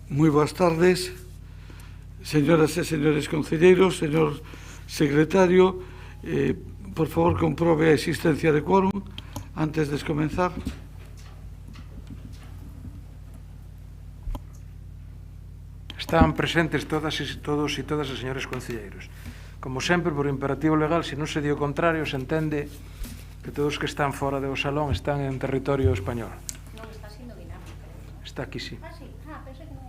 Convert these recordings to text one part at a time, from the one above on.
Moi boas tardes, señoras e señores concelleiros, señor secretario, por favor comprobe a existencia de quórum antes de comenzar. Están presentes todos e todas os señores concelleiros. Como sempre, por imperativo legal, se non se di o contrario, se entende que todos que están fora do salón están en territorio español. Non está siendo Guinarte. Está aquí, sí. Sí. Pensé que non...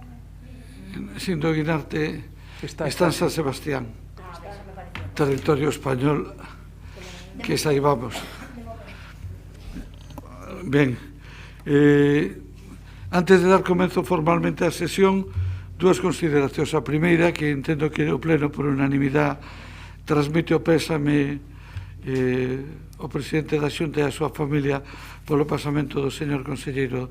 Siendo Guinarte está en San Sebastián, territorio español, que saibamos. Ben, antes de dar comenzo formalmente á sesión, dúas consideracións. A primeira, que entendo que o Pleno por unanimidade transmite o pésame o presidente da Xunta e a súa familia polo pasamento do señor conselleiro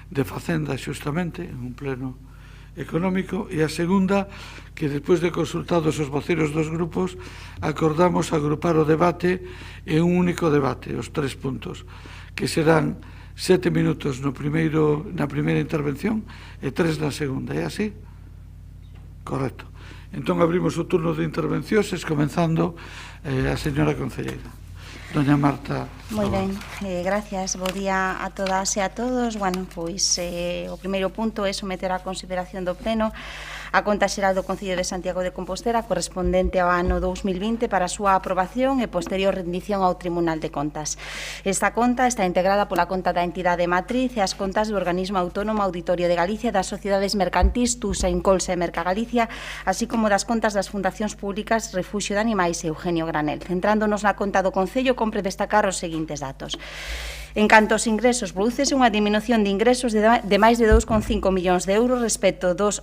de Facenda, xustamente, en un pleno económico. E a segunda, que despois de consultados os voceiros dos grupos, acordamos agrupar o debate en un único debate, os 3 puntos, que serán 7 minutos na primeira intervención e 3 na segunda. É así? Correcto. Entón abrimos o turno de intervencións, comenzando a señora concelleira. Doña Marta. Moi ben, gracias. Bo día a todas e a todos. Bueno, pois o primeiro punto é someter a consideración do Pleno a conta xeral do Concello de Santiago de Compostela correspondente ao ano 2020 para a súa aprobación e posterior rendición ao Tribunal de Contas. Esta conta está integrada pola conta da entidade matriz e as contas do Organismo Autónomo Auditorio de Galicia, das sociedades mercantís TUSA, Incolsa e Merca Galicia, así como das contas das fundacións públicas Refuxio de Animais e Eugenio Granel. Centrándonos na conta do Concello, compre destacar os seguintes datos. En canto aos ingresos, prodúcese unha diminución de ingresos de máis de 2,5 millóns de euros respecto dos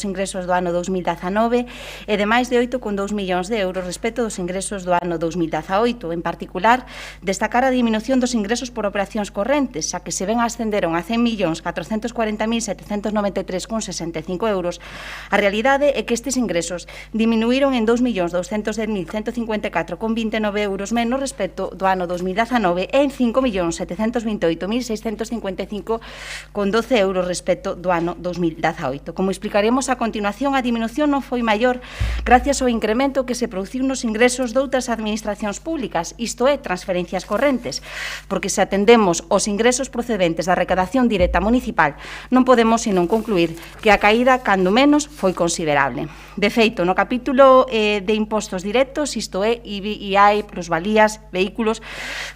ingresos do ano 2019 e de máis de 8,2 millóns de euros respecto dos ingresos do ano 2018. En particular, destacar a diminución dos ingresos por operacións correntes, xa que se ven ascenderon a 100.440.793,65 euros. A realidade é que estes ingresos diminuíron en 2.210.154,29 euros menos respecto do ano 2019 e en 5.728.655,12 euros respecto do ano 2018. Como explicaremos a continuación, a diminución non foi maior gracias ao incremento que se produciu nos ingresos de outras administracións públicas, isto é, transferencias correntes, porque se atendemos os ingresos procedentes da recadación directa municipal, non podemos senón concluir que a caída, cando menos, foi considerable. De feito, no capítulo de impostos directos, isto é, IBI, IAE, plusvalías, vehículos,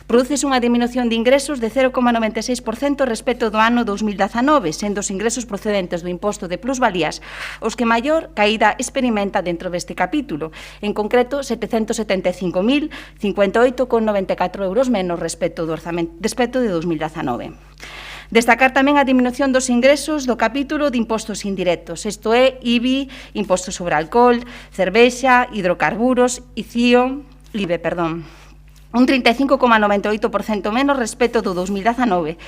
produces unha diminución de ingresos de 0,96% respecto do ano 2019, sendo os ingresos procedentes do imposto de plusvalías os que maior caída experimenta dentro deste capítulo, en concreto 775.058,94 euros menos respecto de 2019. Destacar tamén a diminución dos ingresos do capítulo de impostos indirectos, isto é, IBI, imposto sobre alcohol, cervexa, hidrocarburos, ICIO, IBE, un 35,98% menos respecto do 2019,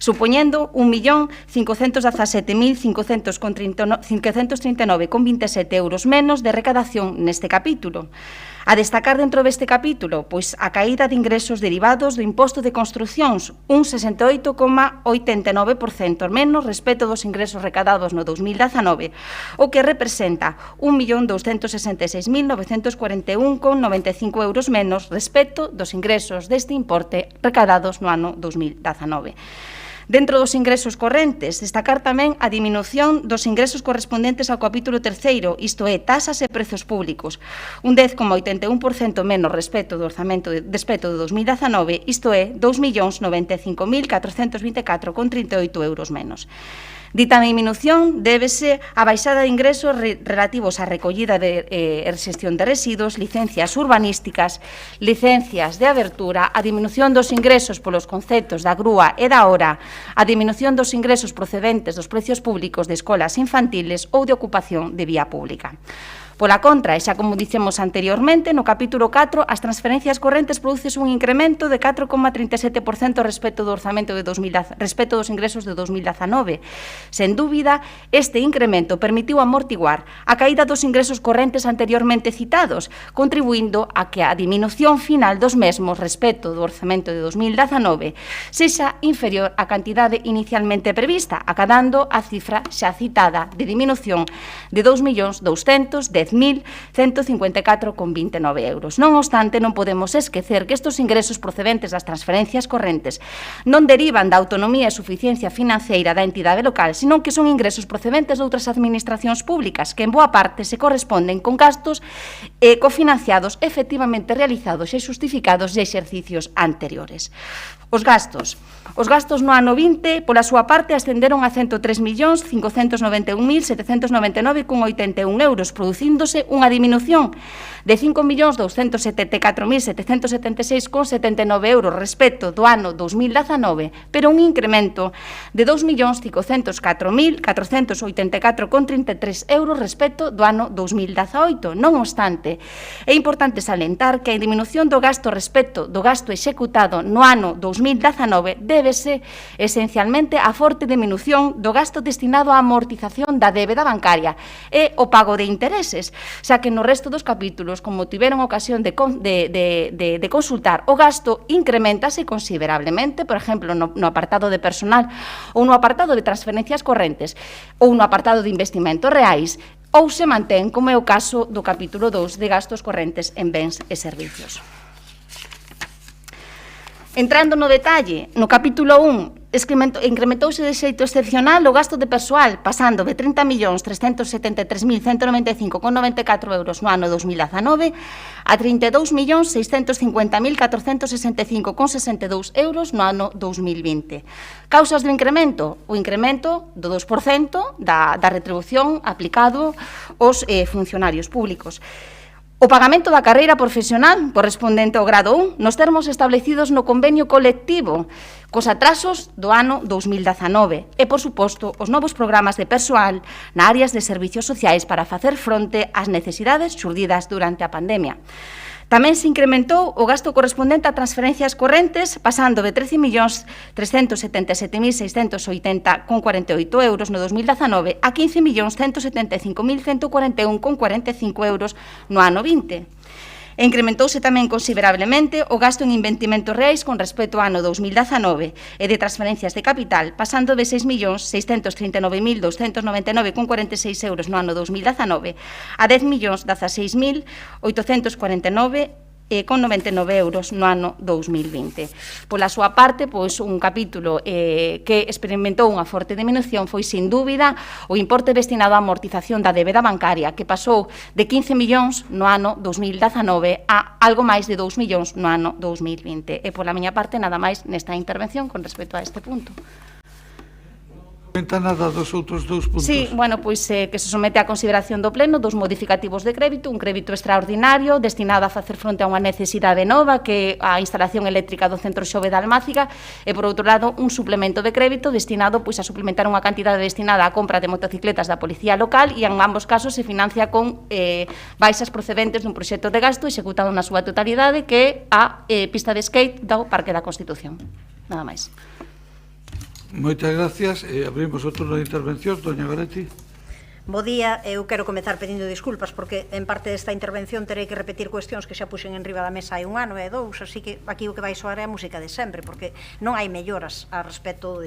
supoñendo 1.517.539,27 euros menos de recadación neste capítulo. A destacar dentro deste capítulo, pois a caída de ingresos derivados do imposto de construcións, un 68,89% menos respecto dos ingresos recadados no 2019, o que representa 1.266.941,95 euros menos respecto dos ingresos deste importe recadados no ano 2019. Dentro dos ingresos correntes, destacar tamén a diminución dos ingresos correspondentes ao capítulo terceiro, isto é, tasas e prezos públicos, un 10,81% menos respecto do orzamento respecto do 2019, isto é, 2.095.424,38 euros menos. Dita diminución débese á baixada de ingresos relativos á recollida e xestión de residuos, licencias urbanísticas, licencias de abertura, a diminución dos ingresos polos conceptos da grúa e da hora, a diminución dos ingresos procedentes dos precios públicos de escolas infantiles ou de ocupación de vía pública. Pola contra, e xa como dicemos anteriormente, no capítulo 4, as transferencias correntes produces un incremento de 4,37% respecto do orzamento de respecto dos ingresos de 2019. Sen dúbida, este incremento permitiu amortiguar a caída dos ingresos correntes anteriormente citados, contribuindo a que a diminución final dos mesmos respecto do orzamento de 2019 sexa inferior á cantidade inicialmente prevista, acadando a cifra xa citada de diminución de 2.210.154,29 euros. Non obstante, non podemos esquecer que estes ingresos procedentes das transferencias correntes non derivan da autonomía e suficiencia financeira da entidade local, senón que son ingresos procedentes de outras administracións públicas que en boa parte se corresponden con gastos cofinanciados efectivamente realizados e xustificados de exercicios anteriores. Os gastos no ano 20, pola súa parte, ascenderon a 103.591.799,81 euros, producíndose unha diminución de 5.274.776,79 euros respecto do ano 2019, pero un incremento de 2.504.484,33 euros respecto do ano 2018. Non obstante, é importante salientar que a diminución do gasto respecto do gasto executado no ano 2019 débese esencialmente á forte diminución do gasto destinado á amortización da débeda bancaria e o pago de intereses, xa que no resto dos capítulos, como tiveron ocasión de consultar, o gasto incrementase considerablemente, por exemplo, no apartado de personal ou no apartado de transferencias correntes ou no apartado de investimentos reais, ou se mantén, como é o caso do capítulo 2 de gastos correntes en bens e servicios. Entrando no detalle, no capítulo 1, incrementouse de xeito excepcional o gasto de persoal, pasando de 30.373.195,94 euros no ano 2019 a 32.650.465,62 euros no ano 2020. Causas do incremento? O incremento do 2% da retribución aplicado aos funcionarios públicos. O pagamento da carreira profesional correspondente ao grado 1 nos termos establecidos no convenio colectivo cos atrasos do ano 2019 e, por suposto, os novos programas de persoal na áreas de servicios sociais para facer fronte ás necesidades xurdidas durante a pandemia. Tamén se incrementou o gasto correspondente a transferencias correntes, pasando de 13.377.680,48 euros no 2019 a 15.175.141,45 euros no ano 20. E incrementouse tamén considerablemente o gasto en investimentos reais con respecto ao ano 2019 e de transferencias de capital, pasando de 6.639.299,46 euros no ano 2019 a 10.016.849,99 euros no ano 2020. Pola súa parte, pois, un capítulo que experimentou unha forte diminución foi, sin dúbida, o importe destinado á amortización da débeda bancaria, que pasou de 15 millóns no ano 2019 a algo máis de 2 millóns no ano 2020. E, pola miña parte, nada máis nesta intervención con respecto a este punto. Comenta nada dos outros dous puntos. Sí, bueno, pois que se somete á consideración do Pleno dos modificativos de crédito, un crédito extraordinario destinado a facer fronte a unha necesidade nova que a instalación eléctrica do Centro Xove de Almáciga e, por outro lado, un suplemento de crédito destinado pois a suplementar unha cantidade destinada á compra de motocicletas da Policía Local e en ambos casos se financia con baixas procedentes dun proxecto de gasto executado na súa totalidade que é a pista de skate do Parque da Constitución. Nada máis. Moitas gracias. Abrimos o turno de intervencións. Doña Goretti. Bo día, eu quero comezar pedindo disculpas porque en parte desta intervención terei que repetir cuestións que xa puxen en riba da mesa hai un ano e dous, así que aquí o que vai soar é a música de sempre, porque non hai melloras a respecto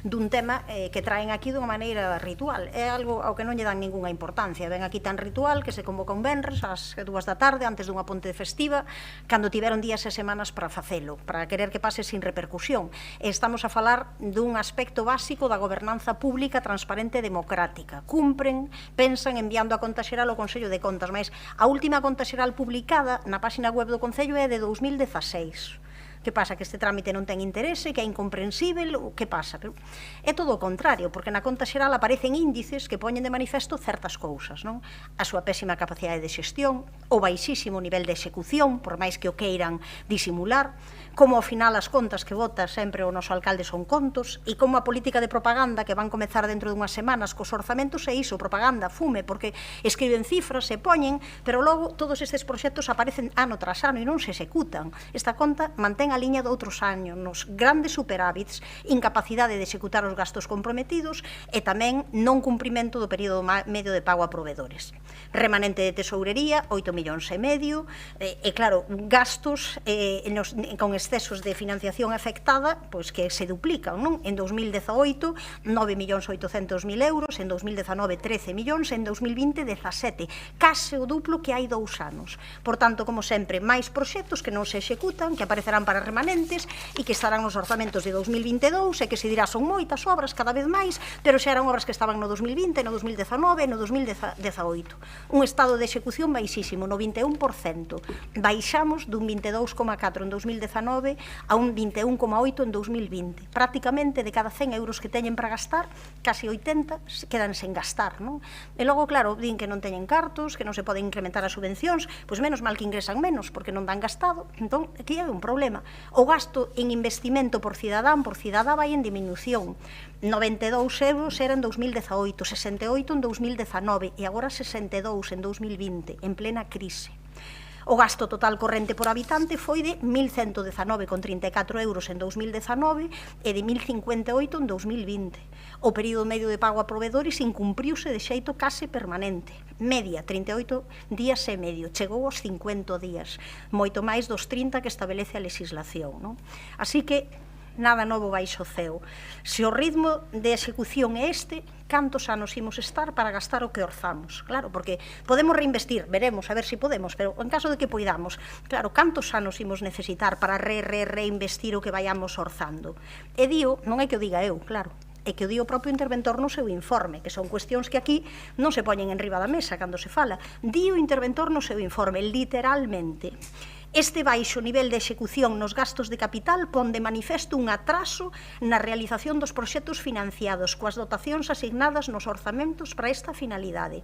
dun tema que traen aquí dunha maneira ritual. É algo ao que non lle dan ningunha importancia. Ven aquí tan ritual que se convoca un venres ás 2 da tarde antes dunha ponte festiva, cando tiveron días e semanas para facelo, para querer que pase sin repercusión. Estamos a falar dun aspecto básico da gobernanza pública transparente e democrática. Cumpren, pensan enviando a conta xeral ao Consello de Contas, mas a última conta xeral publicada na páxina web do Concello é de 2016. Que pasa? Que este trámite non ten interese, que é incomprensível, o que pasa? Pero é todo o contrario, porque na conta xeral aparecen índices que poñen de manifesto certas cousas, non? A súa pésima capacidade de xestión, o baixísimo nivel de execución, por máis que o queiran disimular, como ao final as contas que vota sempre o noso alcalde son contos, e como a política de propaganda que van comezar dentro dunhas semanas cos orzamentos é iso, propaganda, fume, porque escriben cifras, se poñen, pero logo todos estes proxectos aparecen ano tras ano e non se executan. Esta conta mantén a liña de outros años, nos grandes superávits, incapacidade de executar os gastos comprometidos e tamén non cumprimento do período medio de pago a proveedores. Remanente de tesourería, 8,5 millóns, e claro, gastos con excesos de financiación afectada, pois que se duplican, non? En 2018, 9.800.000 euros, en 2019, 13 millóns, en 2020, 17, case o duplo que hai 2 anos. Por tanto, como sempre, máis proxectos que non se executan, que aparecerán para remanentes e que estarán nos orzamentos de 2022 e que se dirá son moitas obras, cada vez máis, pero xa eran obras que estaban no 2020, no 2019, no 2018. Un estado de execución baixísimo, no 21%. Baixamos dun 22,4 en 2019 a un 21,8 en 2020. Prácticamente de cada 100 euros que teñen para gastar, casi 80 quedan sen gastar, non? E logo, claro, din que non teñen cartos, que non se poden incrementar as subvencións, pois menos mal que ingresan menos, porque non dan gastado. Entón, aquí hai un problema. O gasto en investimento por cidadá vai en diminución. 92 euros era en 2018, 68 en 2019 e agora 62 en 2020, en plena crise. O gasto total corrente por habitante foi de 1.119,34 euros en 2019 e de 1.058 en 2020. O período medio de pago a proveedores incumpriuse de xeito case permanente. Media, 38 días e medio, chegou aos 50 días, moito máis dos 30 que establece a legislación, non? Así que nada novo baixo o ceo. Se o ritmo de execución é este, cantos anos imos estar para gastar o que orzamos? Claro, porque podemos reinvestir, veremos, a ver se podemos, pero en caso de que poidamos, claro, cantos anos imos necesitar para reinvestir o que vayamos orzando? E dío, non é que o diga eu, claro, é que o di o propio interventor no seu informe, que son cuestións que aquí non se poñen en riba da mesa cando se fala. Di o interventor no seu informe, literalmente. Este baixo nivel de execución nos gastos de capital pon de manifesto un atraso na realización dos proxectos financiados coas dotacións asignadas nos orzamentos para esta finalidade.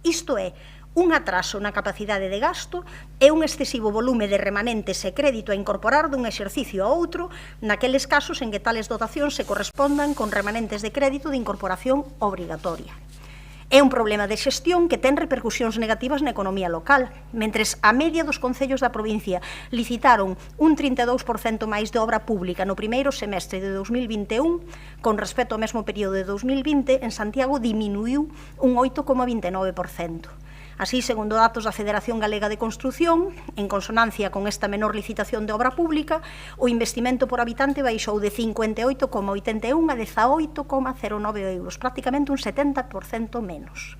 Isto é, un atraso na capacidade de gasto e un excesivo volume de remanentes e crédito a incorporar dun exercicio a outro naqueles casos en que tales dotacións se correspondan con remanentes de crédito de incorporación obrigatoria. É un problema de xestión que ten repercusións negativas na economía local. Mentres a media dos concellos da provincia licitaron un 32% máis de obra pública no primeiro semestre de 2021, con respecto ao mesmo período de 2020, en Santiago diminuiu un 8,29%. Así, segundo datos da Federación Galega de Construción, en consonancia con esta menor licitación de obra pública, o investimento por habitante baixou de 58,81 a 18,09 euros, prácticamente un 70% menos.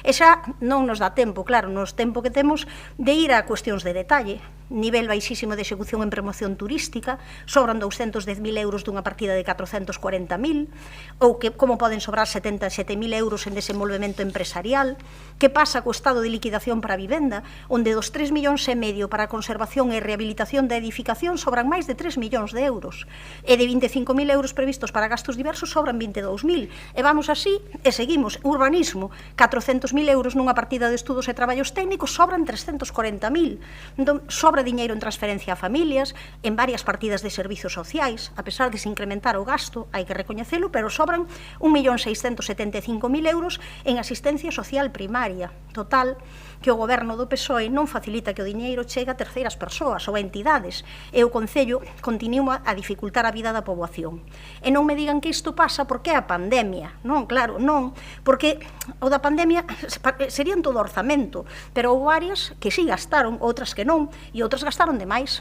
E xa non nos dá tempo, claro, nos tempo que temos de ir a cuestións de detalle. Nivel baixísimo de execución en promoción turística, sobran 210.000 euros dunha partida de 440.000, ou que como poden sobrar 77.000 euros en desenvolvemento empresarial. Que pasa co estado de liquidación para a vivenda, onde dos 3,5 millóns para a conservación e rehabilitación da edificación sobran máis de 3 millóns de euros, e de 25.000 euros previstos para gastos diversos sobran 22.000, e vamos así, e seguimos. Urbanismo, 400.000 euros nunha partida de estudos e traballos técnicos, sobran 340.000, entón sobra diñeiro en transferencia a familias, en varias partidas de servizos sociais, a pesar de se incrementar o gasto, hai que recoñecelo, pero sobran 1.675.000 euros en asistencia social primaria, total, que o goberno do PSOE non facilita que o diñeiro chegue a terceiras persoas ou a entidades, e o Concello continúa a dificultar a vida da poboación. E non me digan que isto pasa porque é a pandemia, non, claro, non, porque o da pandemia serían todo orzamento, pero houve áreas que sí gastaron, outras que non, e outras gastaron demais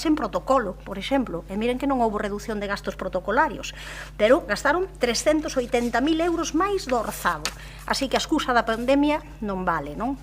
en protocolo, por exemplo, e miren que non houve reducción de gastos protocolarios, pero gastaron 380.000 euros máis do orzado, así que a excusa da pandemia non vale, non?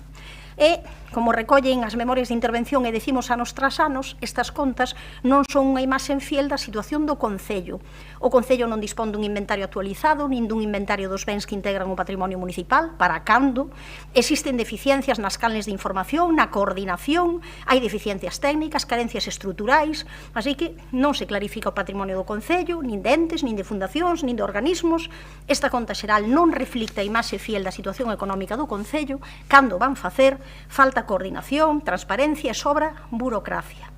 E como recollen as memorias de intervención e decimos anos tras anos, estas contas non son unha imaxe fiel da situación do Concello. O Concello non dispón dun inventario actualizado, nin dun inventario dos bens que integran o patrimonio municipal, para cando. Existen deficiencias nas canles de información, na coordinación, hai deficiencias técnicas, carencias estruturais, así que non se clarifica o patrimonio do Concello, nin de entes, nin de fundacións, nin de organismos. Esta conta xeral non reflicta a imaxe fiel da situación económica do Concello. Cando van facer, falta coordinación, transparencia e sobra burocracia.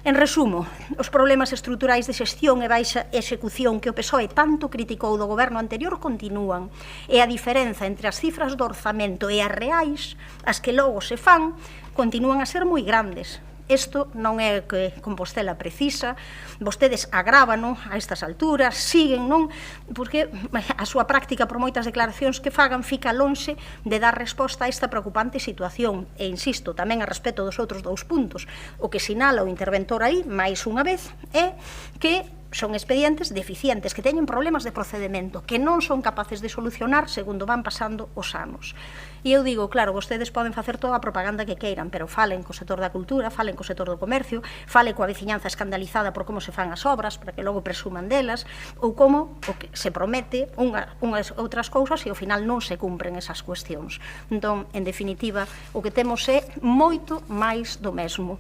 En resumo, os problemas estruturais de xestión e baixa execución que o PSOE tanto criticou do goberno anterior continúan, e a diferenza entre as cifras do orzamento e as reais, as que logo se fan, continúan a ser moi grandes. Isto non é o que Compostela precisa, vostedes agrábano a estas alturas, siguen, non? Porque a súa práctica, por moitas declaracións que fagan, fica lonxe de dar resposta a esta preocupante situación. E insisto, tamén a respecto dos outros dous puntos, o que sinala o interventor aí, máis unha vez, é que son expedientes deficientes, que teñen problemas de procedimento, que non son capaces de solucionar segundo van pasando os anos. E eu digo, claro, vostedes poden facer toda a propaganda que queiran, pero falen co sector da cultura, falen co sector do comercio, falen coa veciñanza escandalizada por como se fan as obras, para que logo presuman delas, ou como o que se promete unhas outras cousas e ao final non se cumpren esas cuestións. Entón, en definitiva, o que temos é moito máis do mesmo.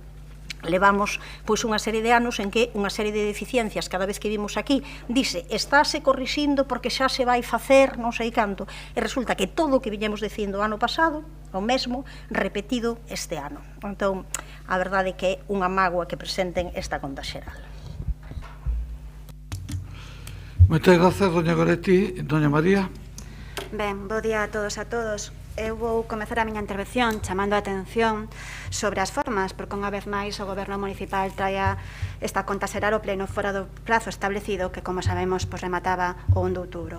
Levamos pois unha serie de anos en que unha serie de deficiencias cada vez que vimos aquí dice, estáse corrixindo porque xa se vai facer non sei canto, e resulta que todo o que viñemos dicindo o ano pasado, o mesmo repetido este ano. Entón, a verdade é que é unha mágoa que presenten esta conta xeral. Moitas grazas, doña Goretti. Doña María. Ben, bo día a todos e a todos. Eu vou comezar a miña intervención chamando a atención sobre as formas, porque unha vez máis o Goberno Municipal traia esta conta xeral ao pleno fora do prazo establecido que, como sabemos, remataba o 1 de outubro.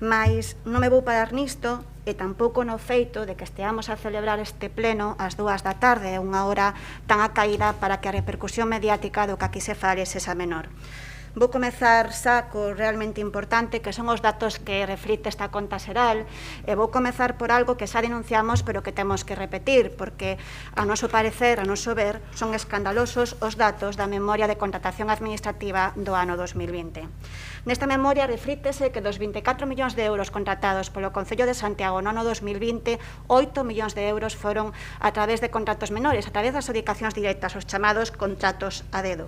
Mais non me vou parar nisto e tampouco no feito de que esteamos a celebrar este pleno ás 2 da tarde, unha hora tan acaída para que a repercusión mediática do que aquí se fale sexa menor. Vou comezar xa co realmente importante, que son os datos que reflite esta conta xeral, e vou comezar por algo que xa denunciamos, pero que temos que repetir, porque, a noso parecer, a noso ver, son escandalosos os datos da memoria de contratación administrativa do ano 2020. Nesta memoria reflítese que dos 24 millóns de euros contratados polo Concello de Santiago no ano 2020, 8 millóns de euros foron a través de contratos menores, a través das adjudicacións directas, os chamados contratos a dedo.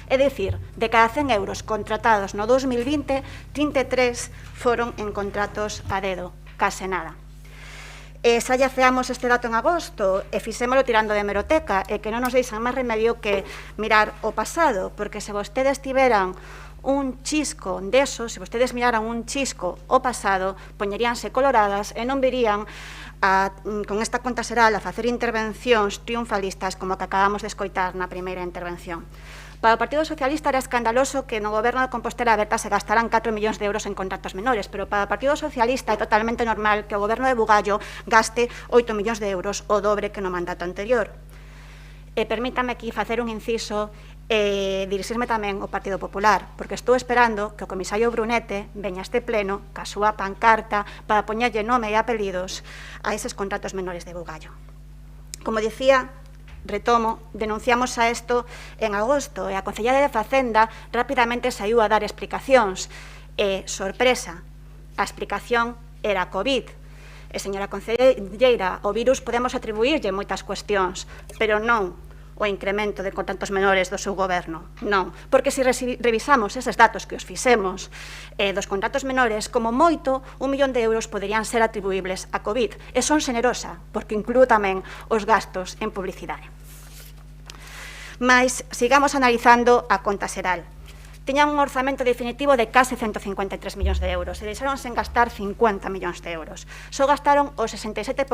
É dicir, de cada 100 euros contratados no 2020, 33 foron en contratos a dedo, case nada. E xa llafeamos este dato en agosto e fixémolo tirando de hemeroteca e que non nos deixan máis remedio que mirar o pasado, porque se vostedes tiveran un chisco deso, se vostedes miraran un chisco o pasado, poñeríanse coloradas e non verían con esta conta xeral a facer intervencións triunfalistas como que acabamos de escoitar na primeira intervención. Para o Partido Socialista era escandaloso que no goberno de Compostela Aberta se gastaran 4 millóns de euros en contratos menores, pero para o Partido Socialista é totalmente normal que o goberno de Bugallo gaste 8 millóns de euros, o dobre que no mandato anterior. E permítame aquí facer un inciso e dirixirme tamén ao Partido Popular, porque estou esperando que o comisario Brunete veña a este pleno ca súa pancarta para poñerlle nome e apelidos a eses contratos menores de Bugallo. Como dicía, retomo, denunciamos a isto en agosto e a Concelleira de Facenda rapidamente saiu a dar explicacións e, sorpresa, a explicación era COVID. E, señora Concelleira, o virus podemos atribuírlle moitas cuestións, pero non o incremento de contratos menores do seu goberno, non, porque se revisamos eses datos que os fixemos dos contratos menores, como moito, 1 millón de euros poderían ser atribuíbles a COVID, e son xenerosa, porque inclúo tamén os gastos en publicidade. Mas sigamos analizando a conta xeral. Tiñan un orzamento definitivo de case 153 millóns de euros e deixaron sen gastar 50 millóns de euros. Só gastaron o 67%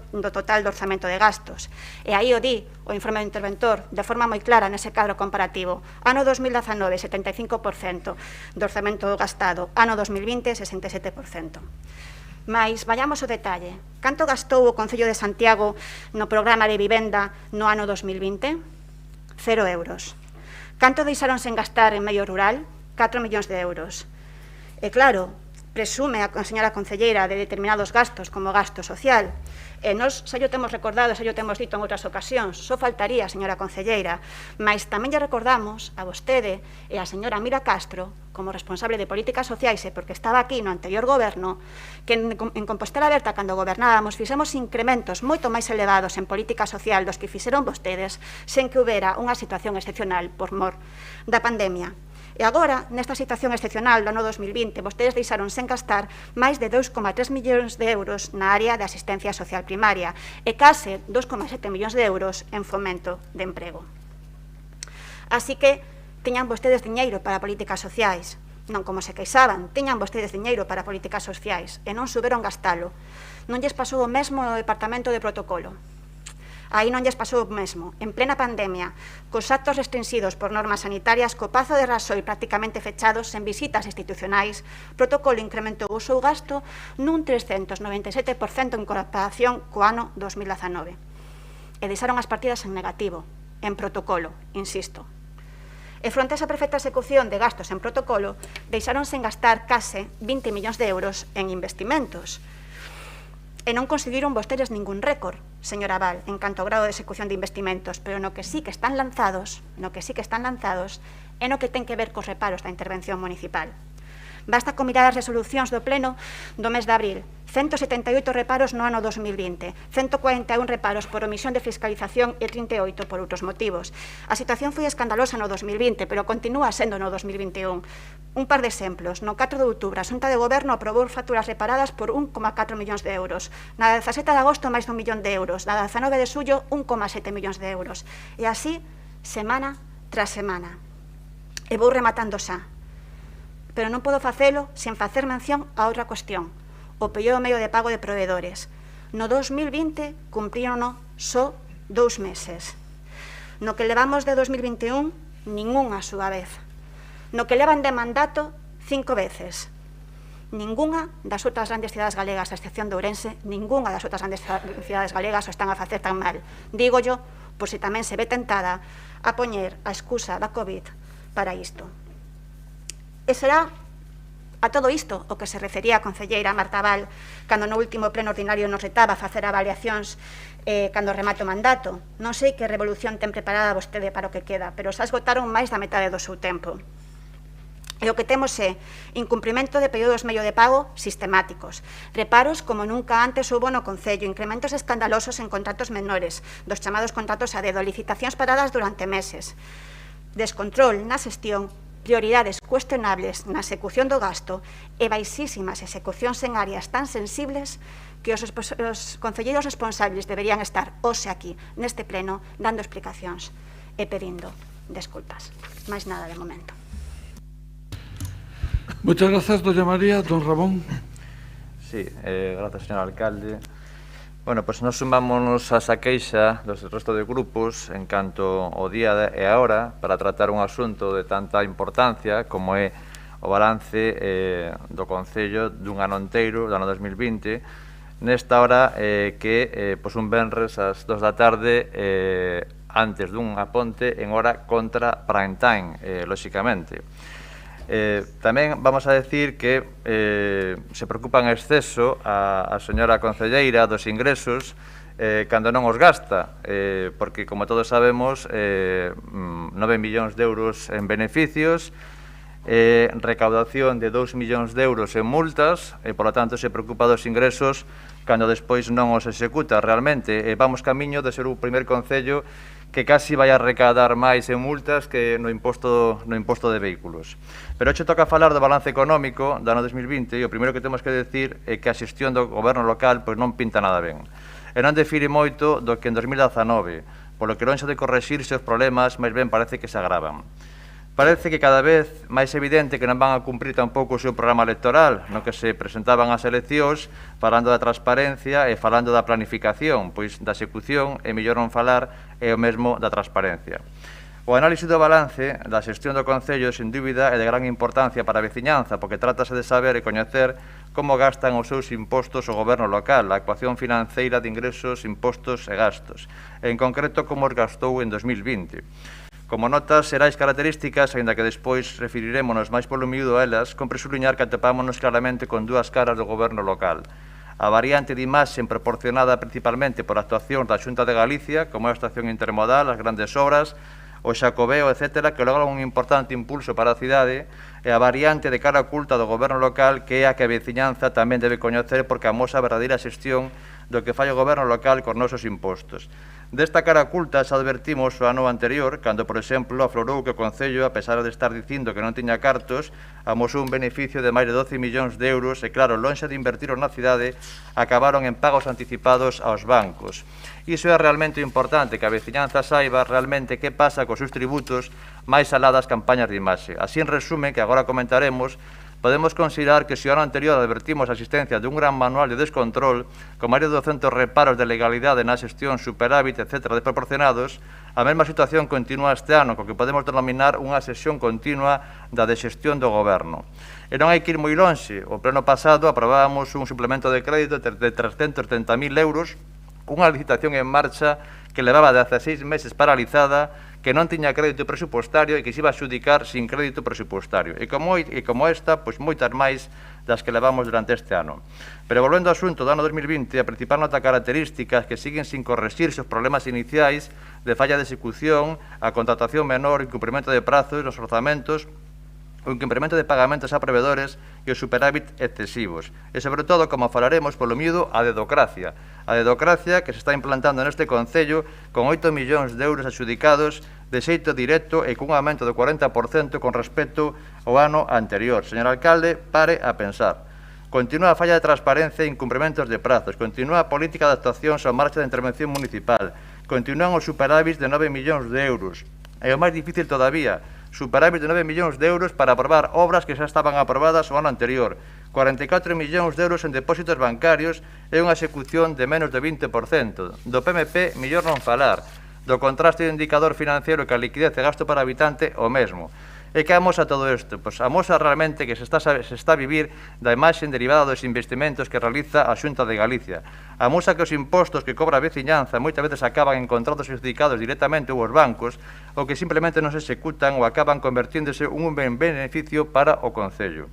do total do orzamento de gastos. E aí o di o informe do interventor de forma moi clara nese cadro comparativo. Ano 2019, 75% do orzamento gastado. Ano 2020, 67%. Mais, vayamos ao detalle. Canto gastou o Concello de Santiago no programa de vivenda no ano 2020? 0 euros. Canto deixaron sen gastar en medio rural? 4 millóns de euros. E claro, presume a señora concelleira de determinados gastos como gasto social. E nós xa llo temos recordado, xa llo temos dito en outras ocasións, só faltaría, señora concelleira, mas tamén lle recordamos a vostede e a señora Mira Castro, como responsable de políticas sociais e porque estaba aquí no anterior goberno, que en Compostela Aberta, cando gobernábamos, fixemos incrementos moito máis elevados en política social dos que fixeron vostedes sen que houbera unha situación excepcional por mor da pandemia. E agora, nesta situación excepcional do ano 2020, vostedes deixaron sen gastar máis de 2,3 millóns de euros na área de asistencia social primaria e case 2,7 millóns de euros en fomento de emprego. Así que tiñan vostedes diñeiro para políticas sociais, non como se queixaban, tiñan vostedes diñeiro para políticas sociais e non souberon gastalo. Non lles pasou o mesmo no Departamento de Protocolo. Aí non lles pasou o mesmo. En plena pandemia, cos actos restringidos por normas sanitarias, co Pazo de Raxoi prácticamente fechados, sen visitas institucionais, Protocolo incrementou o seu gasto nun 397% en comparación co ano 2019. E deixaron as partidas en negativo, en Protocolo, insisto. E fronte a esa perfecta execución de gastos en Protocolo, deixaron sen gastar case 20 millóns de euros en investimentos. E non conseguiron vostedes ningún récord, señora Val, en canto ao grado de execución de investimentos, pero no que sí que están lanzados, é no que ten que ver cos reparos da intervención municipal. Basta con mirar as resolucións do Pleno do mes de abril. 178 reparos no ano 2020, 141 reparos por omisión de fiscalización e 38 por outros motivos. A situación foi escandalosa no 2020, pero continúa sendo no 2021. Un par de exemplos. No 4 de outubro, a Xunta de Goberno aprobou facturas reparadas por 1,4 millóns de euros. Na 17 de agosto, máis dun millón de euros. Na 19 de xullo, 1,7 millóns de euros. E así, semana tras semana. E vou rematando xa. Pero non podo facelo sen facer mención a outra cuestión, o período medio de pago de proveedores. No 2020 cumprirono só 2 meses. No que levamos de 2021, ningunha a súa vez. No que levan de mandato, 5 veces. Ningunha das outras grandes cidades galegas, a excepción de Ourense, ningunha das outras grandes cidades galegas o están a facer tan mal. Digo yo, por se tamén se ve tentada a poñer a excusa da COVID para isto. E será a todo isto o que se refería a concelleira Marta Val cando no último pleno ordinario nos retaba a facer avaliacións cando remate o mandato. Non sei que revolución ten preparada vostede para o que queda, pero xa esgotaron máis da metade do seu tempo. E o que temos é incumprimento de períodos medio de pago sistemáticos, reparos como nunca antes houbo no Concello, incrementos escandalosos en contratos menores, dos chamados contratos a dedo, licitacións paradas durante meses, descontrol na xestión, prioridades cuestionables na execución do gasto e baixísimas execucións en áreas tan sensibles que os concelleiros responsables deberían estar hoxe aquí, neste pleno, dando explicacións e pedindo desculpas. Máis nada de momento. Muchas gracias, doña María. Don Ramón. Sí, gracias, señor alcalde. Bueno, pois nos sumámonos a esa queixa dos resto de grupos en canto ao día e a hora para tratar un asunto de tanta importancia como é o balance do Concello dun ano inteiro, do ano 2020, nesta hora que pois un venres ás 2 da tarde antes dunha ponte en hora contra prime time, lóxicamente. Tamén vamos a decir que se preocupa en exceso a señora concelleira dos ingresos cando non os gasta, porque, como todos sabemos, 9 millóns de euros en beneficios, recaudación de 2 millóns de euros en multas, e, por lo tanto, se preocupa dos ingresos cando despois non os executa realmente. Vamos camiño de ser o primer concello que casi vai a recaudar máis en multas que no imposto de vehículos. Pero hoxe toca falar do balance económico do ano 2020 e o primeiro que temos que decir é que a xestión do goberno local pois non pinta nada ben. E non defire moito do que en 2019, polo que lonxe de correxirse os problemas, máis ben parece que se agravan. Parece que cada vez máis evidente que non van a cumprir tampouco o seu programa electoral, no que se presentaban as eleccións falando da transparencia e falando da planificación, pois da execución é mellor non falar é o mesmo da transparencia. O análise do balance da xestión do Concello, sen dúbida, é de gran importancia para a veciñanza, porque trátase de saber e coñecer como gastan os seus impostos o goberno local, a ecuación financeira de ingresos, impostos e gastos, e en concreto como os gastou en 2020. Como notas xerais características, aínda que despois referirémonos máis polo miúdo a elas, compre subliñar que atopámonos claramente con dúas caras do goberno local. a variante de imaxe proporcionada principalmente por actuacións da Xunta de Galicia, como a estación intermodal, as grandes obras, o Xacobeo, etc., que logran un importante impulso para a cidade, e a variante de cara oculta do goberno local, que é a que a veciñanza tamén debe coñecer porque amosa a verdadeira xestión do que fai o goberno local cos nosos impostos. Desta cara oculta xa advertimos o ano anterior, cando, por exemplo, aflorou que o Concello, a pesar de estar dicindo que non tiña cartos, amosou un beneficio de máis de 12 millóns de euros e, claro, lonxe de invertir na cidade, acabaron en pagos anticipados aos bancos. Iso é realmente importante, que a veciñanza saiba realmente que pasa cos seus tributos máis alá das campañas de imaxe. Así, en resumen, que agora comentaremos, podemos considerar que se o ano anterior advertimos a existencia dun gran manual de descontrol, con máis de 200 reparos de legalidade na xestión, superávit, etc., desproporcionados, a mesma situación continúa este ano, co que podemos denominar unha sesión continua da de xestión do goberno. E non hai que ir moi lonxe. O pleno pasado aprobábamos un suplemento de crédito de 330.000 euros, unha licitación en marcha que levaba 16 meses paralizada, que non tiña crédito presupuestario e que se iba a xudicar sin crédito presupuestario. E como esta, pois moitas máis das que levamos durante este ano. Pero volvendo ao asunto do ano 2020, a principal nota característica é que siguen sin correxirse os problemas iniciais de falla de execución, a contratación menor, incumprimento de prazos nos orzamentos, o incumprimento de pagamentos a proveedores e os superávit excesivos. E, sobre todo, como falaremos, polo miedo á dedocracia. A dedocracia que se está implantando neste Concello con 8 millóns de euros adxudicados de xeito directo e cun aumento do 40% con respecto ao ano anterior. Señor alcalde, pare a pensar. Continúa a falla de transparencia e incumprimentos de prazos. Continúa a política de actuacións á marcha de intervención municipal. Continúan os superávits de 9 millóns de euros. E o máis difícil todavía, superávit de 9 millóns de euros para aprobar obras que xa estaban aprobadas o ano anterior, 44 millóns de euros en depósitos bancarios e unha execución de menos de 20%. Do PMP, mellor non falar. Do contraste do indicador financiero que a liquidez e gasto para habitante, o mesmo. E que amosa todo isto? Pois amosa realmente que se está a vivir da imaxe derivada dos investimentos que realiza a Xunta de Galicia. Amosa que os impostos que cobra a veciñanza moitas veces acaban en contratos adjudicados directamente aos bancos ou que simplemente non se executan ou acaban convertíndose un beneficio para o Concello.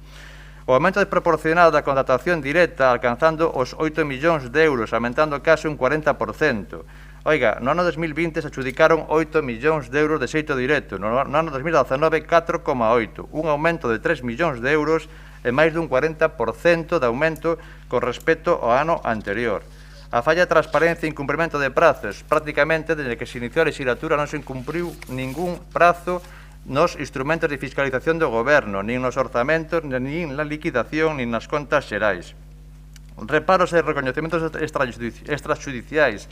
O aumento desproporcionado da contratación directa alcanzando os 8 millóns de euros, aumentando case un 40%. Oiga, no ano 2020 se adjudicaron 8 millóns de euros de xeito directo, no ano 2019 4,8, un aumento de 3 millóns de euros e máis dun 40% de aumento con respecto ao ano anterior. A falla de transparencia e incumprimento de prazos, prácticamente desde que se iniciou a legislatura non se incumpriu ningún prazo nos instrumentos de fiscalización do goberno, nin nos orzamentos, nin na liquidación, nin nas contas xerais. Reparos e recoñecementos extrajudiciais.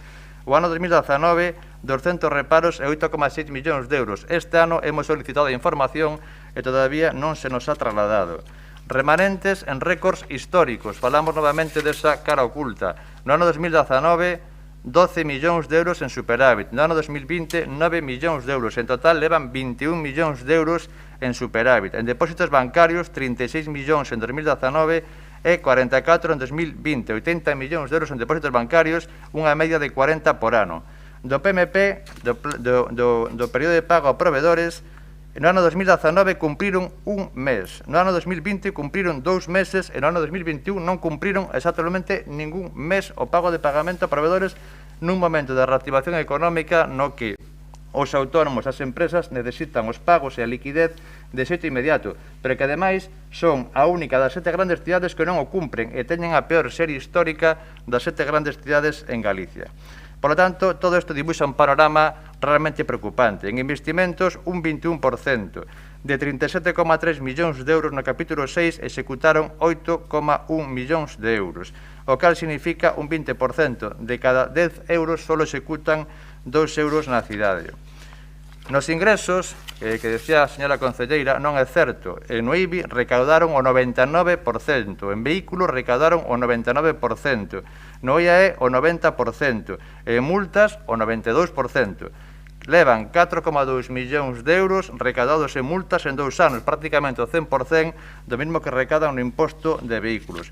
O ano 2019, 200 reparos e 8,6 millóns de euros. Este ano hemos solicitado a información e todavía non se nos ha trasladado. Remanentes en récords históricos. Falamos novamente desa cara oculta. No ano 2019, 12 millóns de euros en superávit. No ano 2020, 9 millóns de euros. En total, levan 21 millóns de euros en superávit. En depósitos bancarios, 36 millóns en 2019 e 44 en 2020, 80 millóns de euros en depósitos bancarios, unha media de 40 por ano. Do PMP, do período de pago a proveedores, no ano 2019 cumpriron un mes, no ano 2020 cumpriron 2 meses e no ano 2021 non cumpriron exactamente ningún mes o pago de pagamento a proveedores nun momento de reactivación económica no que os autónomos, as empresas, necesitan os pagos e a liquidez de xeito inmediato, pero que, ademais, son a única das 7 grandes cidades que non o cumpren e teñen a peor serie histórica das 7 grandes cidades en Galicia. Por lo tanto, todo isto dibuixa un panorama realmente preocupante. En investimentos, un 21%. De 37,3 millóns de euros no capítulo 6, executaron 8,1 millóns de euros, o cal significa un 20%. De cada 10 euros, só executan 2 euros na cidade. Nos ingresos, que decía a señora concelleira, non é certo. No IBI recaudaron o 99%, en vehículos recaudaron o 99%, no IAE o 90%, en multas o 92%. Levan 4,2 millóns de euros recaudados en multas en 2 anos, prácticamente o 100% do mesmo que recaudan no imposto de vehículos.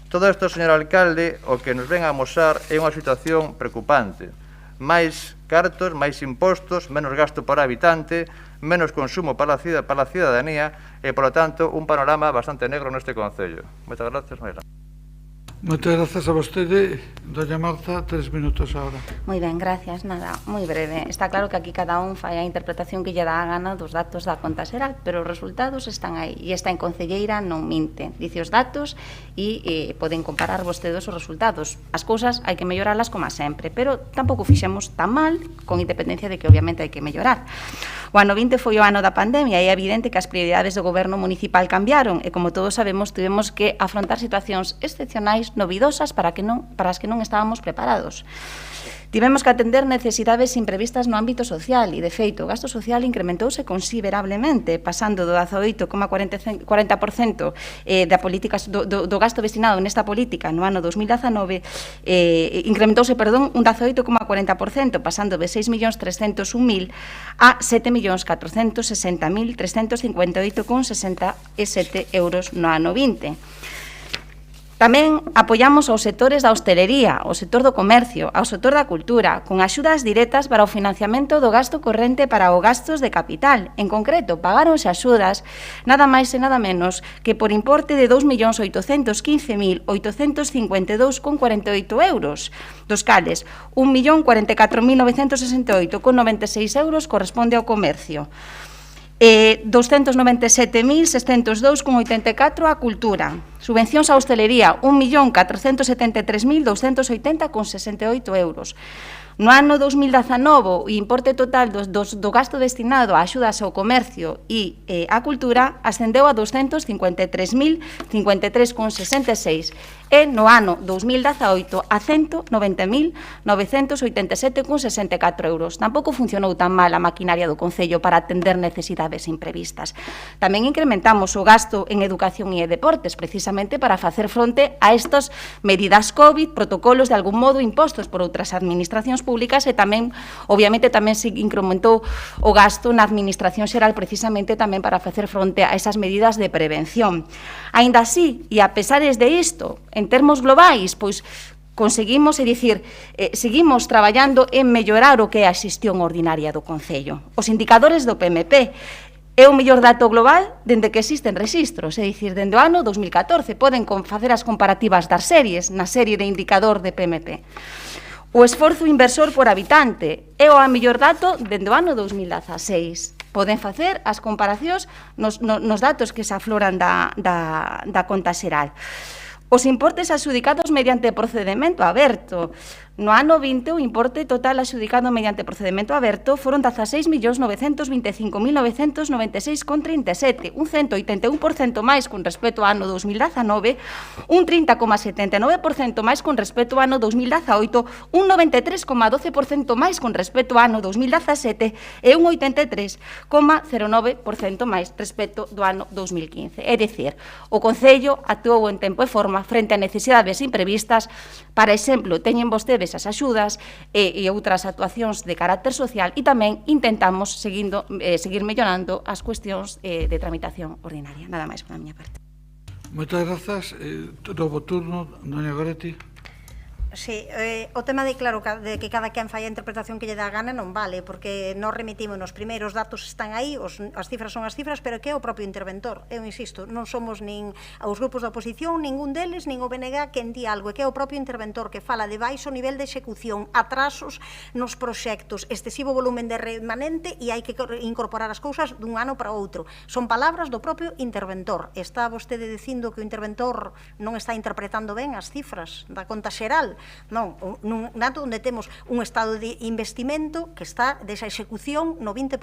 Todo isto, señor alcalde, o que nos ven a amosar é unha situación preocupante. Máis cartos, máis impostos, menos gasto por habitante, menos consumo para a cidadanía e, polo tanto, un panorama bastante negro neste Concello. Moitas gracias, Maira. Moitas grazas a vostede. Doña Marta, 3 minutos agora. Moi ben, gracias. Nada, moi breve. Está claro que aquí cada un fai a interpretación que lle dá a gana dos datos da conta xeral, pero os resultados están aí. E esta enconcelleira non minte. Dice os datos e poden comparar vostedes os resultados. As cousas hai que melloralas como sempre, pero tampouco fixemos tan mal, con independencia de que obviamente hai que mellorar. O ano 20 foi o ano da pandemia e é evidente que as prioridades do goberno municipal cambiaron e, como todos sabemos, tivemos que afrontar situacións excepcionais, novidosas, para as que non estábamos preparados. Tivemos que atender necesidades imprevistas no ámbito social e, de feito, o gasto social incrementouse considerablemente, pasando do 18,40% da políticas do gasto destinado nesta política no ano 2019, incrementouse, un 18,40%, pasando de 6.301.000 a 7.460.358,67 euros no ano 20. Tamén apoiamos aos sectores da hostelería, ao sector do comercio, ao sector da cultura, con axudas directas para o financiamento do gasto corrente para os gastos de capital. En concreto, pagáronse axudas nada máis e nada menos que por importe de 2.815.852,48 euros, dos cales 1.044.968,96 euros corresponde ao comercio. 297.602,84 a cultura. Subvencións á hostelería, 1.473.280,68 euros. No ano 2019, o importe total do gasto destinado a axudas ao comercio e á cultura ascendeu a 253.053,66 e no ano 2018 a 190.987,64 euros. Tampouco funcionou tan mal a maquinaria do Concello para atender necesidades imprevistas. Tamén incrementamos o gasto en educación e deportes, precisamente para facer fronte a estas medidas COVID, protocolos de algún modo impostos por outras administracións públicas e tamén, obviamente, tamén se incrementou o gasto na administración xeral precisamente tamén para facer fronte a esas medidas de prevención. Aínda así, e a pesares de isto, en termos globais, pois conseguimos, é dicir, seguimos traballando en mellorar o que é a xestión ordinaria do Concello. Os indicadores do PMP é o mellor dato global dende que existen registros, é dicir, dende o ano 2014. Poden facer as comparativas das series na serie de indicador de PMP. O esforzo inversor por habitante é o mellor dato dende o ano 2016. Poden facer as comparacións nos datos que se afloran da conta xeral. Os importes adxudicados mediante procedemento aberto. No ano 20, o importe total adxudicado mediante procedemento aberto foron 16.925.996,37, un 181% máis con respecto ao ano 2019, un 30,79% máis con respecto ao ano 2018, un 93,12% máis con respecto ao ano 2017 e un 83,09% máis respecto do ano 2015. É dicir, o Concello actuou en tempo e forma frente a necesidades imprevistas. Para exemplo, teñen vostedes as axudas e outras actuacións de carácter social e tamén intentamos seguir mellorando as cuestións de tramitación ordinaria. Nada máis pola miña parte. Moitas grazas. Novo turno, doña Goretti. Sí, o tema de, claro, de que cada quen fai a interpretación que lle dá a gana non vale, porque nós remitimos nos primeiros datos están aí, as cifras son as cifras, pero que é o propio interventor. Eu insisto, non somos nin os grupos da oposición, ningún deles, nin o BNG quen di algo, que é o propio interventor que fala de baixo nivel de execución, atrasos nos proxectos, excesivo volumen de remanente e hai que incorporar as cousas dun ano para outro. Son palabras do propio interventor. Está vostede dicindo que o interventor non está interpretando ben as cifras da conta xeral. Non, nun dato onde temos un estado de investimento que está desa execución no 20%,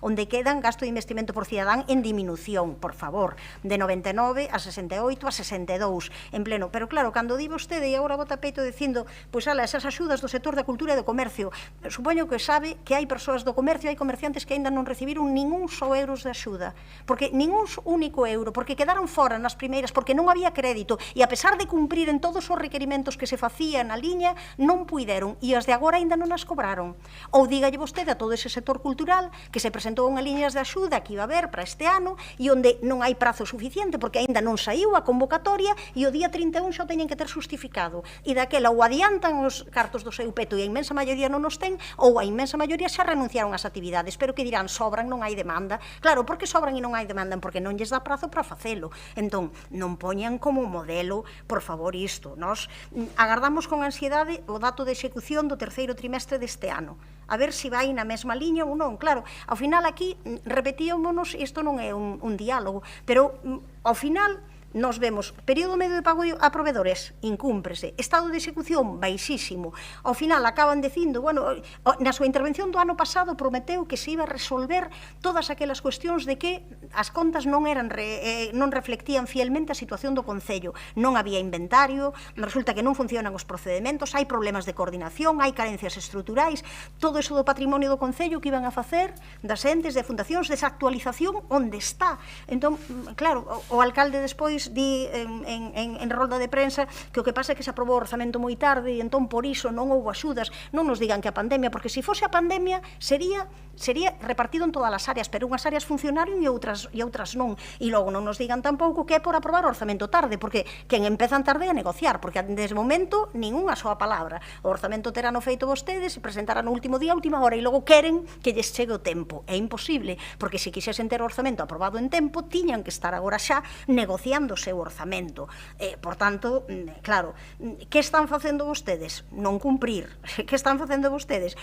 onde quedan gasto de investimento por cidadán en diminución, por favor, de 99 a 68 a 62 en pleno. Pero claro, cando di vostede e agora bota peito dicindo, pois ala, esas axudas do sector da cultura e do comercio, supoño que sabe que hai persoas do comercio, hai comerciantes que aínda non recibiron ningún só euros de axuda, porque ningún único euro, porque quedaron fora nas primeiras, porque non había crédito, e a pesar de cumprir en todos os requerimentos que se facían vacía na liña, non puideron, e as de agora aínda non as cobraron. Ou dígalle vostede a todo ese sector cultural que se presentou unha liñas de axuda que iba a haber para este ano e onde non hai prazo suficiente porque aínda non saiu a convocatoria e o día 31 xa o teñen que ter justificado. E daquela ou adiantan os cartos do seu peto e a inmensa maioría non os ten, ou a inmensa maioría xa renunciaron ás actividades, pero que dirán, sobran, non hai demanda. Claro, porque sobran e non hai demanda? Porque non lles dá prazo para facelo. Entón, non poñan como modelo, por favor, isto. Nós agardamos con ansiedade o dato de execución do terceiro trimestre deste ano. A ver se vai na mesma liña ou non. Claro, ao final aquí repetímonos, isto non é un diálogo, pero ao final nos vemos período medio de pago a proveedores, incúmprese, estado de execución baixísimo. Ao final acaban dicindo, bueno, na súa intervención do ano pasado prometeu que se iba a resolver todas aquelas cuestións de que as contas non reflectían fielmente a situación do Concello. Non había inventario, resulta que non funcionan os procedementos, hai problemas de coordinación, hai carencias estruturais, todo eso do patrimonio do Concello que iban a facer, das entes, de fundacións, desactualización, onde está? Entón, claro, o alcalde despois di en rolda de prensa que o que pasa é que se aprobou o orzamento moi tarde e entón por iso non houve axudas. Non nos digan que a pandemia, porque se fose a pandemia sería repartido en todas as áreas, pero unhas áreas funcionaron e outras non. E logo non nos digan tampouco que é por aprobar o orzamento tarde, porque quen empezan tarde a negociar, porque desde o momento ninguna soa palabra. O orzamento terano feito vostedes, se presentarán no último día, última hora, e logo queren que lles chegue o tempo. É imposible, porque se quixesen ter o orzamento aprobado en tempo, tiñan que estar agora xa negociando o seu orzamento. Por tanto, claro, que están facendo vostedes? Non cumprir. Que están facendo vostedes?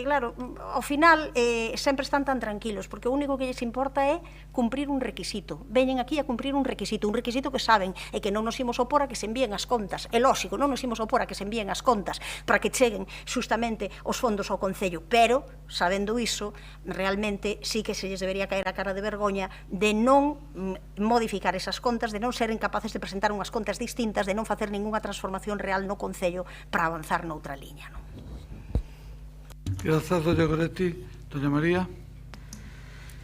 Claro, ao final sempre están tan tranquilos, porque o único que lles importa é cumprir un requisito. Veñen aquí a cumprir un requisito que saben e que non nos imos opor a que se envíen as contas. É lógico, non nos imos opor a que se envíen as contas para que cheguen justamente os fondos ao Concello, pero, sabendo iso, realmente sí que se lles debería caer a cara de vergoña de non modificar esas contas, de non seren capaces de presentar unhas contas distintas, de non facer ningunha transformación real no Concello para avanzar noutra liña. Grazas, doña Goretti. Doña María.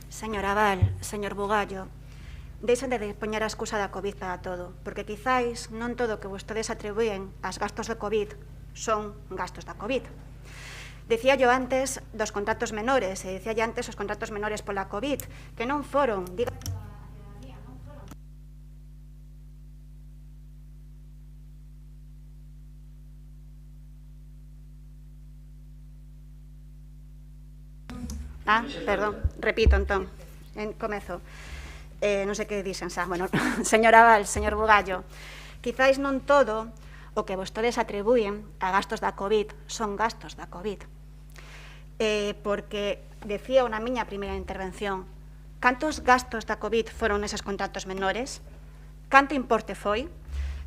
Señor Abal, señor Bugallo, deixen de poñer a excusa da COVID para todo, porque quizáis non todo o que vostedes atribúen aos gastos da COVID son gastos da COVID. Decía yo antes dos contratos menores, e decía yo antes os contratos menores pola COVID, que non foron, perdón, repito entón, comezo. Non sei que dixen xa. Bueno, señor Abal, señor Bugallo, quizáis non todo o que vostedes atribúen a gastos da COVID son gastos da COVID. Porque, decía na miña primeira intervención, cantos gastos da COVID foron neses contratos menores? Canto importe foi?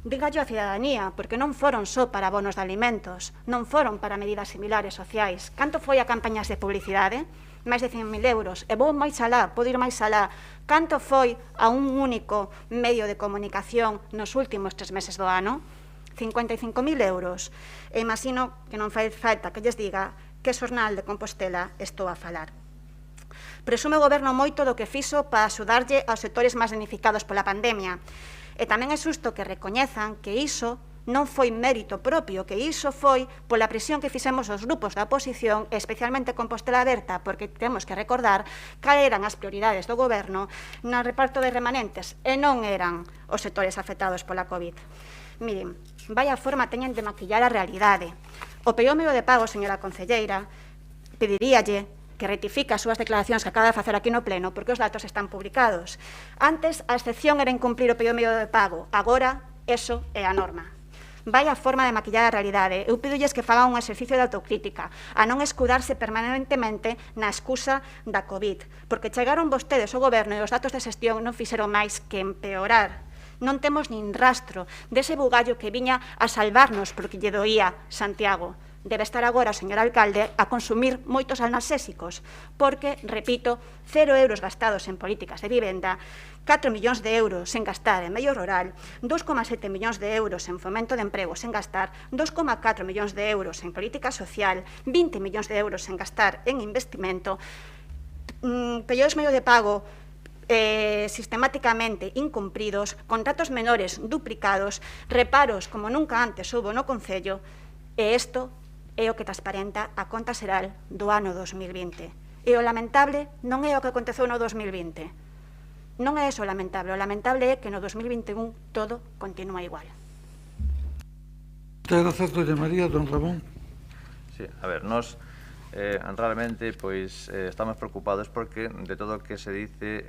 Dígallo a cidadanía, porque non foron só para bonos de alimentos, non foron para medidas similares sociais. Canto foi a campañas de publicidade? Máis de 100.000 euros. E vou máis alá, podo ir máis alá. Canto foi a un único medio de comunicación nos últimos 3 meses do ano? 55.000 euros. E imagino que non fai falta que lles diga que Xornal de Compostela estou a falar. Presume o Goberno moito do que fixo para axudarlle aos sectores máis damnificados pola pandemia. E tamén é xusto que recoñezan que iso non foi mérito propio, que iso foi pola presión que fixemos os grupos da oposición, especialmente Compostela Aberta, porque temos que recordar cal eran as prioridades do Goberno no reparto de remanentes, e non eran os sectores afectados pola COVID. Miren, vaya forma teñen de maquillar a realidade. O período medio de pago, señora concelleira, pediríalle que rectifica as súas declaracións que acaba de facer aquí no Pleno, porque os datos están publicados. Antes, a excepción era incumplir o período medio de pago. Agora, eso é a norma. Vaya forma de maquillar a realidade. Eu pídolles que fagan un exercicio de autocrítica, a non escudarse permanentemente na excusa da COVID, porque chegaron vostedes ao Goberno e os datos de xestión non fixeron máis que empeorar. Non temos nin rastro dese bugallo que viña a salvarnos porque lle doía Santiago. Debe estar agora, señor alcalde, a consumir moitos analxésicos, porque, repito, 0 euros gastados en políticas de vivenda, 4 millóns de euros en gastar en medio rural, 2,7 millóns de euros en fomento de emprego sen gastar, 2,4 millóns de euros en política social, 20 millóns de euros en gastar en investimento, períodos medio de pago sistemáticamente incumpridos, contratos menores duplicados, reparos como nunca antes houbo no Concello, e isto é o que transparenta a conta xeral do ano 2020. E o lamentable non é o que aconteceu no 2020. Non é eso o lamentable é que no 2021 todo continúa igual. Moitas grazas, doña María. Don Ramón. Sí, a ver, nós realmente pois estamos preocupados porque de todo o que se dice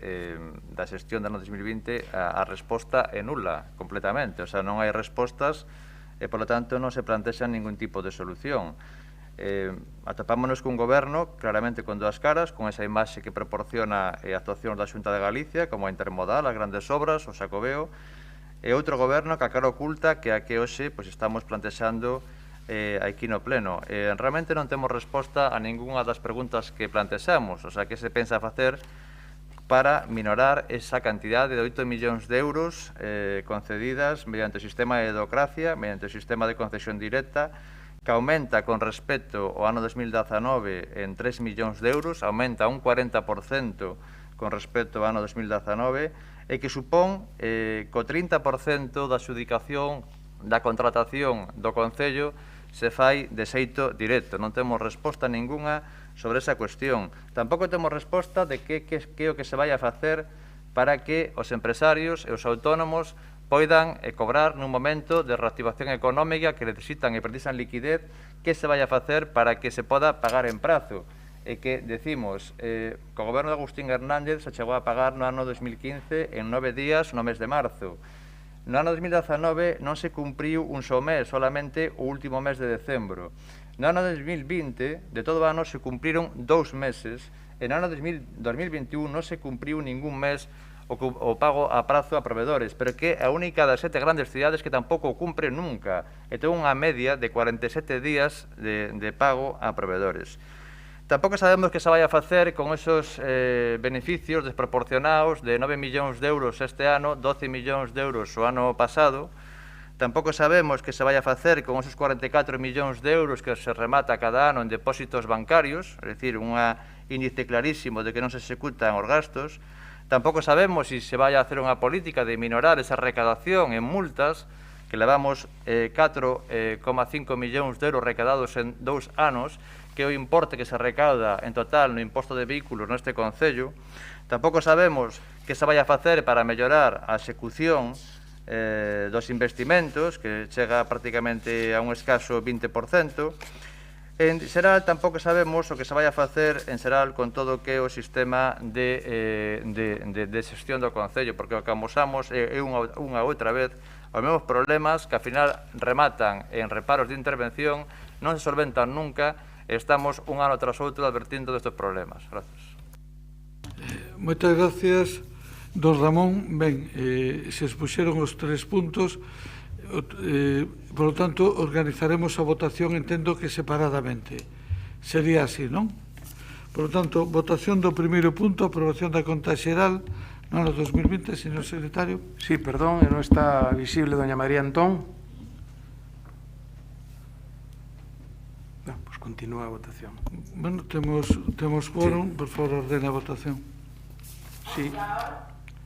da xestión do ano 2020 a resposta é nula completamente, o sea, non hai respostas e, polo tanto, non se plantexa ningún tipo de solución. Atopámonos cun goberno claramente con dúas caras, con esa imaxe que proporciona a actuación da Xunta de Galicia, como a intermodal, as grandes obras, o Xacobeo, e outro goberno que a cara oculta que a que hoxe pois, estamos plantexando aquí no pleno. Realmente non temos resposta a ningunha das preguntas que plantexamos, o sea, que se pensa facer para minorar esa cantidade de 8 millóns de euros concedidas mediante o sistema de edocracia, mediante o sistema de concesión directa, que aumenta con respecto ao ano 2019 en 3 millóns de euros, aumenta un 40% con respecto ao ano 2019, e que supón co 30% da adxudicación da contratación do Concello se fai de xeito directo. Non temos resposta ningunha sobre esa cuestión. Tampouco temos resposta de que é o que se vai a facer para que os empresarios e os autónomos poidan cobrar nun momento de reactivación económica que necesitan e precisan liquidez, que se vai a facer para que se poda pagar en prazo. E que, decimos, co goberno de Agustín Hernández se chegou a pagar no ano 2015 en 9 días no mes de marzo. No ano 2019 non se cumpriu un só mes, solamente o último mes de decembro. No ano 2020, de todo o ano, se cumpriron 2 meses, e no ano 2021 non se cumpriu ningún mes o pago a prazo a proveedores, pero que é a única das 7 grandes cidades que tampouco o cumpre nunca, e ten unha media de 47 días de pago a proveedores. Tampouco sabemos que se vai a facer con esos beneficios desproporcionados de 9 millóns de euros este ano, 12 millóns de euros o ano pasado. Tampouco sabemos que se vai a facer con esos 44 millóns de euros que se remata cada ano en depósitos bancarios, é dicir, un índice clarísimo de que non se executan os gastos. Tampouco sabemos se vai a hacer unha política de minorar esa recadación en multas, que levamos 4,5 millóns de euros recadados en 2 anos, que é o importe que se recauda en total no imposto de vehículos neste Concello. Tampouco sabemos que se vai a facer para mellorar a execución dos investimentos, que chega prácticamente a un escaso 20%. En xeral, tampouco sabemos o que se vai a facer en xeral con todo o que é o sistema de xestión do Concello, porque o que amosamos é unha outra vez os mesmos problemas que, ao final, rematan en reparos de intervención, non se solventan nunca, e estamos un ano tras outro advertindo destes problemas. Gracias. Moitas gracias, don Ramón. Ben, se expuxeron os 3 puntos, por lo tanto, organizaremos a votación, entendo que separadamente. Sería así, non? Por lo tanto, votación do primeiro punto, aprobación da conta xeral no ano 2020, señor secretario. Sí, perdón, non está visible doña María Antón. Continúa a votación. Bueno, temos quórum, sí. Por favor, ordena a votación. Sí.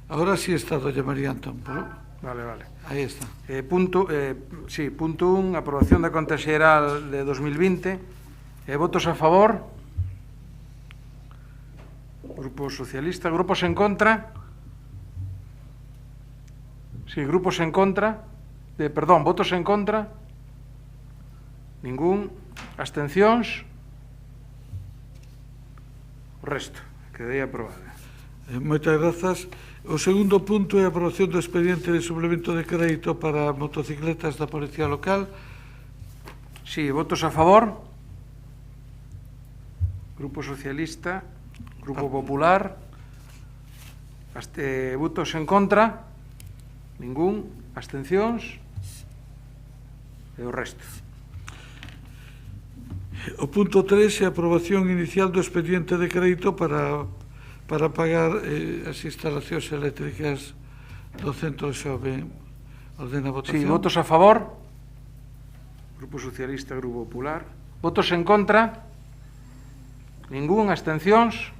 Ahora sí está doña María Antón. Vale. Aí está. Punto 1, aprobación da conta xeral de 2020. Votos a favor. Grupo Socialista. Grupos en contra. Sí, grupos en contra. Perdón, votos en contra. Ningún. Abstencións? O resto. Quedei aprobada. Moitas grazas. O segundo punto é a aprobación do expediente de suplemento de crédito para motocicletas da Policía Local. Sí, votos a favor. Grupo Socialista. Grupo Popular. Votos en contra. Ningún. Abstencións? E o resto. O punto 3 é a aprobación inicial do expediente de crédito para pagar as instalacións eléctricas do Centro Xove. Ordena a votación. Sí, votos a favor. Grupo Socialista, Grupo Popular. Votos en contra. Ningún. Abstencións.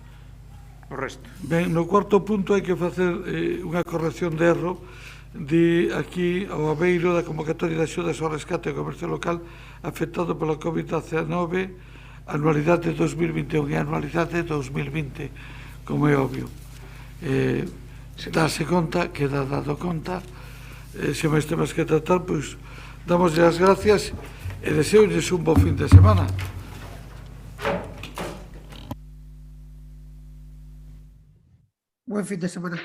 o resto. Ben, no cuarto punto hai que facer unha corrección de erro. Di aquí ao abeiro da convocatoria de axudas ao rescate do comercio local afectado pela COVID-19, anualidade de 2021 e anualidade de 2020, como é obvio. Dase conta, queda dado conta, se máis temas que tratar, pois damoslle as gracias e deseolles un bo fin de semana. Buen fin de semana.